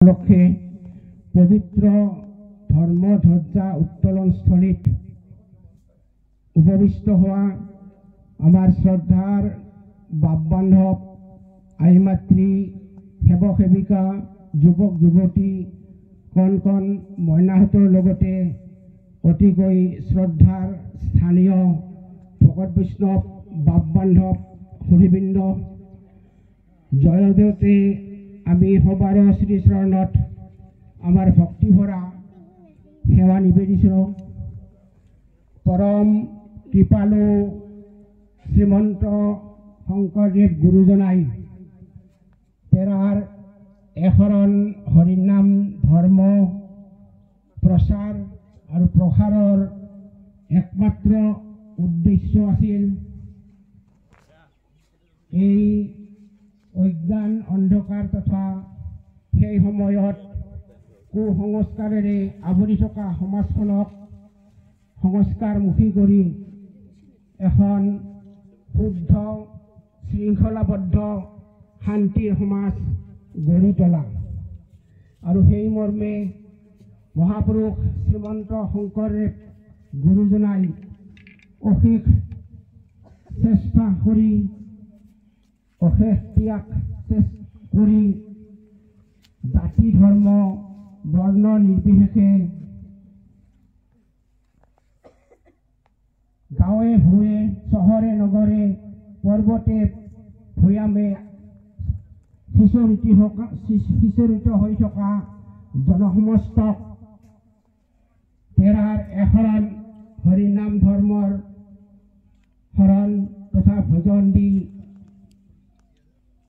উপলক্ষে পবিত্ৰ ধৰ্মধ্বজা উত্তোলনস্থলীত উপবিষ্ট হওয়া আমাৰ শ্ৰদ্ধাৰ বাপ বান্ধব আইমাতৃ সেবক সেবিকা যুৱক যুৱতী কণ কণ মইনাহঁতৰ লগতে অতিকৈ শ্ৰদ্ধাৰ স্থানীয় ভকত বৈষ্ণৱ বাপ বান্ধৱ সুধীবৃন্দ জয়দেউতে আমি সবাৰো শ্ৰীচৰণত আমাৰ ভক্তিভৰা সেৱা নিবেদিছোঁ। পৰম কৃপালু শ্ৰীমন্ত শংকৰদেৱ গুৰুজনাই তেৰাৰ এশৰণ হৰিনাম ধৰ্ম প্ৰচাৰ আৰু প্ৰসাৰৰ একমাত্ৰ উদ্দেশ্য আছিল এই অজ্ঞান অন্ধকাৰ তথা সেই সময়ত কুসংস্কাৰেৰে আৱৰি থকা সমাজখনক সংস্কাৰমুখী কৰি এখন শুদ্ধ শৃংখলাবদ্ধ শান্তিৰ সমাজ গঢ়ি তোলা আৰু সেই মৰ্মে মহাপুৰুষ শ্ৰীমন্ত শংকৰদেৱ গুৰুজনাই অশেষ চেষ্টা কৰি অশেষ ত্যাগ কৰি জাতি ধৰ্ম বৰ্ণ নিৰ্বিশেষে গাঁৱে ভূঞে চহৰে নগৰে পৰ্বতে ভৈয়ামে সিঁচৰিত হৈ থকা জনসমস্তক তেৰাৰ এশৰণ হৰিনাম ধৰ্মৰ শৰণ তথা ভজন দি